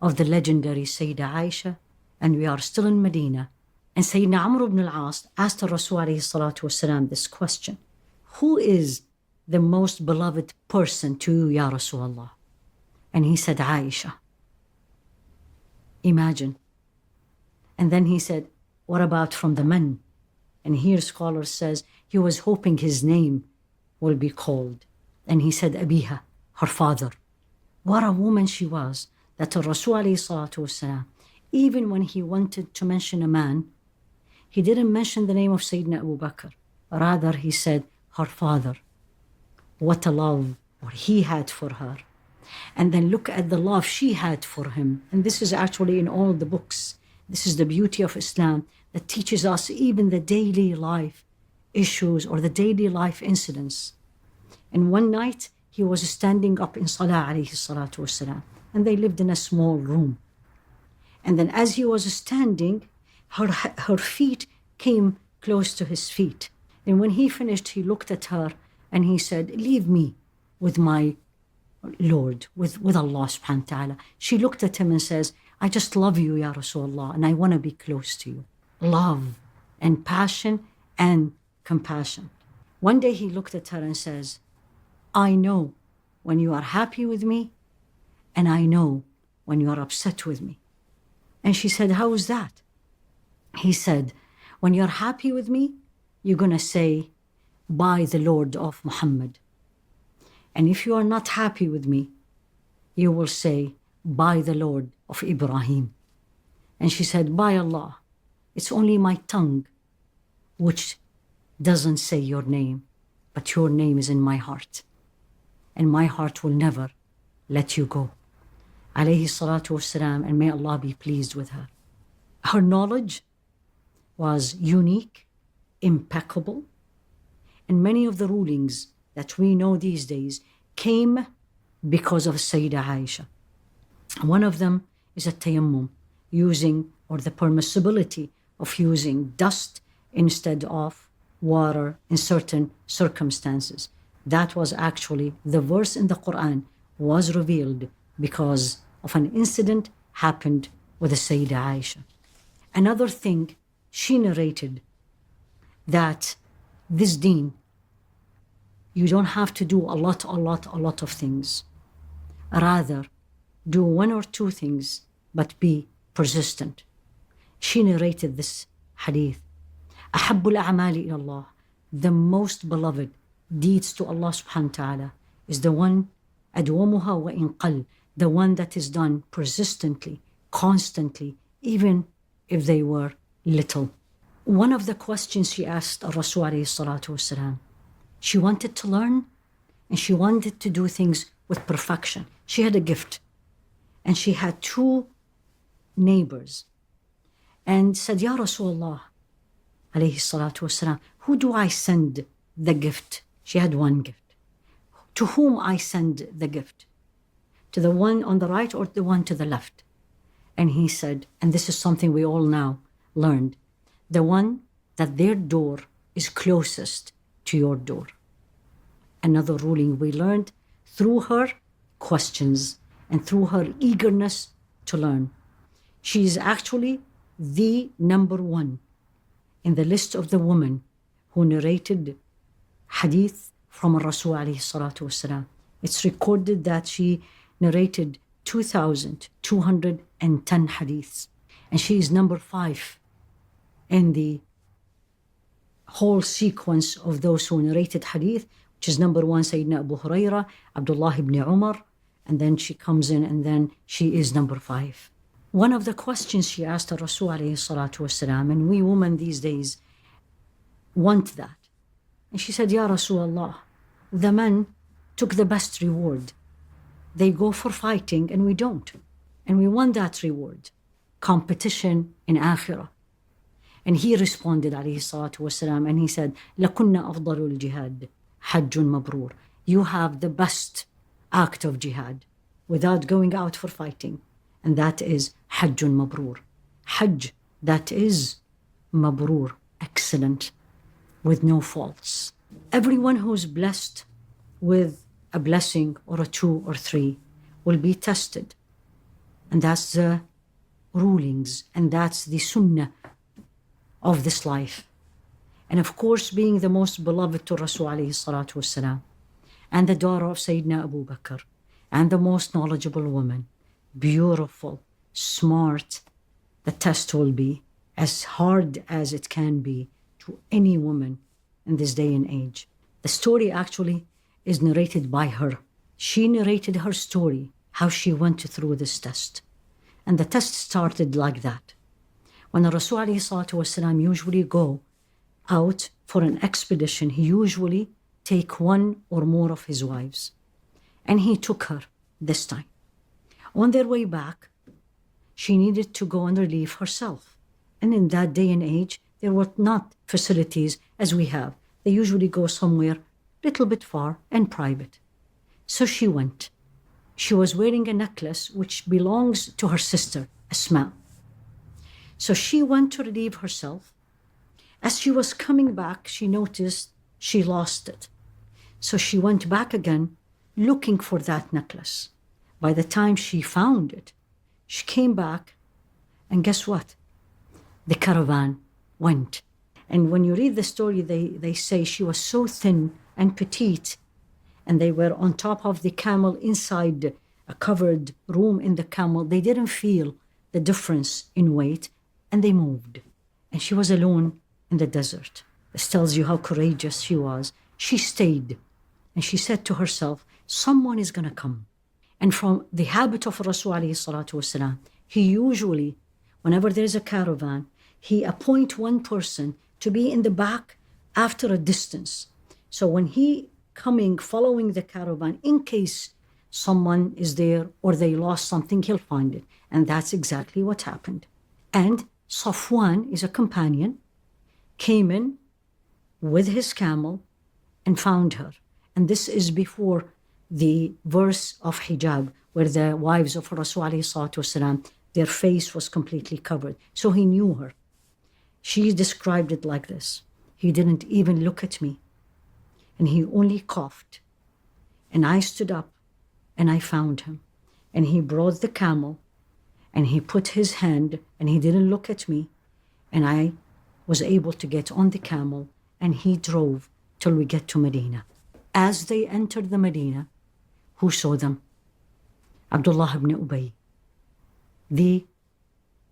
of the legendary Sayyida Aisha, and we are still in Medina. And Sayyidina Amr ibn al-As asked the Rasul alayhi salatu wasalam this question: who is the most beloved person to you, Ya Rasulullah? And he said, Aisha. Imagine. And then he said, what about from the men? And here scholar says he was hoping his name will be called. And he said, Abiha, her father. What a woman she was, that the Rasul alayhi salatu wasalam, even when he wanted to mention a man, he didn't mention the name of Sayyidina Abu Bakr. Rather, he said, her father. What a love he had for her. And then look at the love she had for him. And this is actually in all the books. This is the beauty of Islam that teaches us even the daily life issues or the daily life incidents. And one night, he was standing up in Salah alayhi salatu wasalam, and they lived in a small room. And then as he was standing, her feet came close to his feet. And when he finished, he looked at her and he said, leave me with my Lord, with Allah subhanahu wa ta'ala. She looked at him and says, I just love you, Ya Rasulullah, and I want to be close to you. Love and passion and compassion. One day he looked at her and says, I know when you are happy with me, and I know when you are upset with me. And she said, how is that? He said, when you're happy with me, you're going to say, by the Lord of Muhammad. And if you are not happy with me, you will say, by the Lord of Ibrahim. And she said, by Allah, it's only my tongue which doesn't say your name, but your name is in my heart. And my heart will never let you go. Alayhi salatu wassalam, and may Allah be pleased with her. Her knowledge was unique, impeccable, and many of the rulings that we know these days came because of Sayyida Aisha. One of them is a tayammum, using, or the permissibility of using dust instead of water in certain circumstances. That was actually the verse in the Quran was revealed because of an incident happened with the Sayyida Aisha. Another thing, she narrated that this deen, you don't have to do a lot of things. Rather, do one or two things, but be persistent. She narrated this hadith. أحب الأعمال إلى الله, the most beloved deeds to Allah subhanahu wa ta'ala is the one أدومها وإن قل, the one that is done persistently, constantly, even if they were little. One of the questions she asked Rasul alayhi salatu wasalam, she wanted to learn and she wanted to do things with perfection. She had a gift and she had two neighbors and said, Ya Rasulullah alayhi salatu wasalam, who do I send the gift? She had one gift. To whom I send the gift? To the one on the right or the one to the left? And he said, and this is something we all now learned, the one that their door is closest to your door. Another ruling we learned through her questions and through her eagerness to learn. She is actually the number one in the list of the women who narrated hadith from Rasul alayhi salatu wasalam. It's recorded that she narrated 2,210 hadiths. And she is number 5 in the whole sequence of those who narrated hadith, which is number 1, Sayyidina Abu Huraira, Abdullah ibn Umar, and then she comes in and then she is number 5. One of the questions she asked Rasul alayhi salatu wasalam, and we women these days want that. And she said, Ya Rasulullah, the men took the best reward. They go for fighting and we don't. And we want that reward. Competition in akhirah. And he responded alayhi salatu wasalam and he said, لَكُنَّ أَفْضَلُ الْجِهَادِ حَجٌّ مَبْرُورٌ. You have the best act of jihad without going out for fighting. And that is حَجٌّ مَبْرُورٌ. Hajj, that is mabrur, excellent, with no faults. Everyone who's blessed with a blessing or a 2 or 3 will be tested. And that's the rulings, and that's the sunnah of this life. And of course, being the most beloved to Rasul alayhi salatu wasalam, and the daughter of Sayyidina Abu Bakr, and the most knowledgeable woman, beautiful, smart, the test will be as hard as it can be to any woman in this day and age. The story actually is narrated by her. She narrated her story, how she went through this test. And the test started like that. When the Rasul alayhi salatu wasalam usually go out for an expedition, he usually take one or more of his wives. And he took her this time. On their way back, she needed to go and relieve herself. And in that day and age, there were not facilities as we have. They usually go somewhere a little bit far and private. So she went. She was wearing a necklace which belongs to her sister, Asma. So she went to relieve herself. As she was coming back, she noticed she lost it. So she went back again looking for that necklace. By the time she found it, she came back, and guess what? The caravan went. And when you read the story, they say she was so thin and petite, and they were on top of the camel inside a covered room in the camel. They didn't feel the difference in weight, and they moved. And she was alone in the desert. This tells you how courageous she was. She stayed, and she said to herself, someone is going to come. And from the habit of Rasul alayhi salatu wasalam, he usually, whenever there's a caravan, he appoint one person to be in the back after a distance. So when he coming, following the caravan, in case someone is there or they lost something, he'll find it. And that's exactly what happened. And Safwan is a companion, came in with his camel and found her. And this is before the verse of hijab, where the wives of Rasul alayhi salatu wasalam, their face was completely covered. So he knew her. She described it like this: he didn't even look at me, and he only coughed. And I stood up and I found him. And he brought the camel and he put his hand, and he didn't look at me. And I was able to get on the camel, and he drove till we get to Medina. As they entered the Medina, who saw them? Abdullah ibn Ubay, the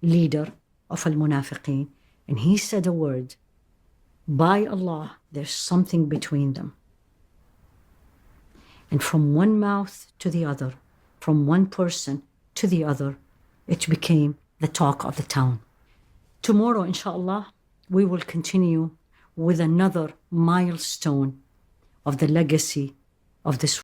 leader of al-Munafiqeen. And he said a word, by Allah, there's something between them. And from one mouth to the other, from one person to the other, it became the talk of the town. Tomorrow, inshallah, we will continue with another milestone of the legacy of this